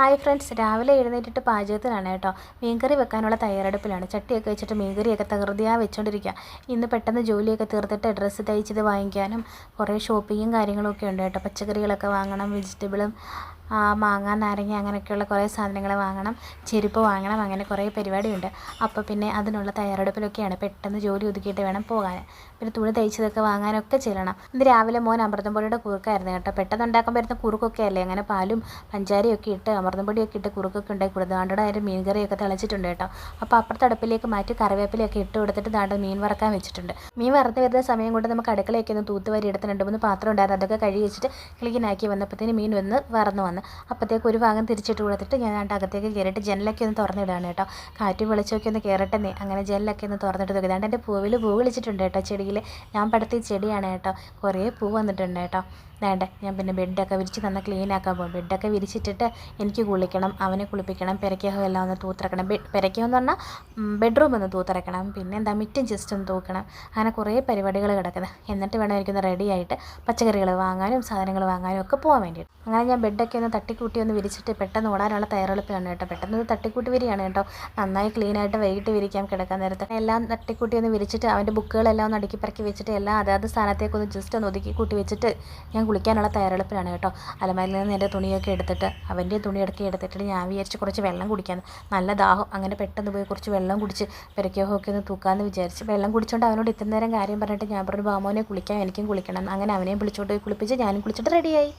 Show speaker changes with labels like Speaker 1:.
Speaker 1: Hi friends, രാവിലെ എഴുന്നേറ്റിട്ട് പാചകത്തിലാണ് കേട്ടോ. മീൻകറി വെക്കാനുള്ള തയ്യാറെടുപ്പിലാണ്. ചട്ടിയൊക്കെ വെച്ചിട്ട് മീൻകറിയൊക്കെ തകൃതിയായി വെച്ചുകൊണ്ടിരിക്കുക. ഇന്ന് പെട്ടെന്ന് ജോലിയൊക്കെ തീർത്തിട്ട് ഡ്രസ്സ് തയ്ച്ചത് വാങ്ങിക്കാനും കുറേ ഷോപ്പിങ്ങും കാര്യങ്ങളൊക്കെ ഉണ്ട് കേട്ടോ. പച്ചക്കറികളൊക്കെ വാങ്ങണം, വെജിറ്റബിളും മാങ്ങ, നാരങ്ങ അങ്ങനെയൊക്കെയുള്ള കുറേ സാധനങ്ങൾ വാങ്ങണം, ചെരുപ്പ് വാങ്ങണം, അങ്ങനെ കുറേ പരിപാടിയുണ്ട്. അപ്പോൾ പിന്നെ അതിനുള്ള തയ്യാറെടുപ്പിലൊക്കെയാണ്. പെട്ടെന്ന് ജോലി ഒതുക്കിയിട്ട് വേണം പോകാൻ. പിന്നെ തുണി തയ്ച്ചതൊക്കെ വാങ്ങാനൊക്കെ ചെല്ലണം. ഇന്ന് രാവിലെ മോൻ അമൃതം പൊടിയുടെ കുറുക്കായിരുന്നു കേട്ടോ. പെട്ടെന്ന് ഉണ്ടാക്കാൻ പറ്റുന്ന കുറുക്കൊക്കെ അല്ലേ, അങ്ങനെ പാലും പഞ്ചാരയൊക്കെ ഇട്ട് അമൃതം പൊടിയൊക്കെ ഇട്ട് കുറുക്കൊക്കെ ഉണ്ടാക്കി കൊടുത്തു. ദാണ്ടയുടെ അതിൻ്റെ മീൻ കറിയൊക്കെ തിളച്ചിട്ടുണ്ട് കേട്ടോ. അപ്പോൾ അപ്പുറത്തെ അടുപ്പിലേക്ക് മാറ്റി കറിവേപ്പിലയൊക്കെ ഇട്ട് കൊടുത്തിട്ട് ദാണ്ട് മീൻ വറക്കാൻ വെച്ചിട്ടുണ്ട്. മീൻ വറുത്ത് വരുന്ന സമയം കൊണ്ട് നമുക്ക് അടുക്കളയൊക്കെ ഒന്ന് തൂത്തുവാരി എടുത്ത് 2-3 പാത്രം ഉണ്ടായിരുന്നു. അതൊക്കെ കഴുകി വെച്ചിട്ട് ക്ലീനാക്കി വന്നപ്പോഴത്തേന് മീൻ വറന്നു വന്ന്. അപ്പോഴത്തേക്ക് ഒരു ഭാഗം തിരിച്ചിട്ട് കൊടുത്തിട്ട് ഞാൻ അകത്തേക്ക് കയറിയിട്ട് ജനലൊക്കെ ഒന്ന് തുറന്നിടാണ് കേട്ടോ. കാറ്റും വെളിച്ചമൊക്കെ ഒന്ന് കയറട്ടെന്നേ. അങ്ങനെ ജനലൊക്കെ ഒന്ന് തുറന്നിട്ട് നോക്കി. അതാണ്ട് എൻ്റെ പൂവിൽ പൂ വിളിച്ചിട്ടുണ്ട് കേട്ടോ. ചെടിയിൽ ഞാൻ പടുത്തിയ ചെടിയാണ് കേട്ടോ. കുറേ പൂ വന്നിട്ടുണ്ട് കേട്ടോ. വേണ്ട, ഞാൻ പിന്നെ ബെഡൊക്കെ വിരിച്ച് തന്നെ ക്ലീനാക്കാൻ പോകും. ബെഡൊക്കെ വിരിച്ചിട്ടിട്ട് എനിക്ക് കുളിക്കണം, അവനെ കുളിപ്പിക്കണം, പെരക്കകം എല്ലാം ഒന്ന് തൂത്തിറക്കണം. പെരക്കകം എന്ന് പറഞ്ഞാൽ ബെഡ്റൂം ഒന്ന് തൂത്തിറക്കണം. പിന്നെ എന്താ മിറ്റും ജസ്റ്റ് ഒന്ന് തൂക്കണം. അങ്ങനെ കുറേ പരിപാടികൾ കിടക്കുന്നത്. എന്നിട്ട് വേണം എനിക്കൊന്ന് റെഡി ആയിട്ട് പച്ചക്കറികൾ വാങ്ങാനും സാധനങ്ങൾ വാങ്ങാനും ഒക്കെ പോകാൻ വേണ്ടിയിട്ട്. അങ്ങനെ ഞാൻ ബെഡൊക്കെ ഒന്ന് തട്ടിക്കൂട്ടി ഒന്ന് വിരിച്ചിട്ട് പെട്ടെന്ന് ഓടാനുള്ള തയ്യാറെടുപ്പിലാണ് കേട്ടോ. പെട്ടെന്ന് തട്ടിക്കൂട്ടി വിരിയാണ് കേട്ടോ. നന്നായി ക്ലീനായിട്ട് വൈകിട്ട് വിരിക്കാം കിടക്കാൻ നേരത്തെ. എല്ലാം തട്ടിക്കൂട്ടി ഒന്ന് വിരിച്ചിട്ട് അവൻ്റെ ബുക്കുകളെല്ലാം ഒന്ന് അടുക്കി പറക്കി വെച്ചിട്ട് എല്ലാം അതാത് സ്ഥാനത്തേക്കൊന്ന് ജസ്റ്റ് ഒന്ന് ഒതുക്കി കൂട്ടി വെച്ചിട്ട് ഞാൻ കുളിക്കാനുള്ള തയ്യാറെടുപ്പിലാണ് കേട്ടോ. അലമാരിൽ നിന്ന് എൻ്റെ തുണിയൊക്കെ എടുത്തിട്ട് അവൻ്റെ തുണിയൊക്കെ എടുത്തിട്ട് ഞാൻ വിചാരിച്ച് കുറച്ച് വെള്ളം കുടിക്കാമെന്ന്. നല്ല ദാഹം. അങ്ങനെ പെട്ടെന്ന് പോയി കുറച്ച് വെള്ളം കുടിച്ച് പെരക്കകമൊക്കെ ഒന്ന് തൂക്കാമെന്ന് വിചാരിച്ച് വെള്ളം കുടിച്ചുകൊണ്ട് അവനോട് ഇത്ര നേരം കാര്യം പറഞ്ഞിട്ട് ഞാൻ പറഞ്ഞു, ബാമോനെ കുളിക്കാം, എനിക്കും കുളിക്കണം. അങ്ങനെ അവനെയും വിളിച്ചുകൊണ്ട് പോയി കുളിപ്പിച്ച് ഞാനും കുളിച്ചിട്ട് റെഡിയായി.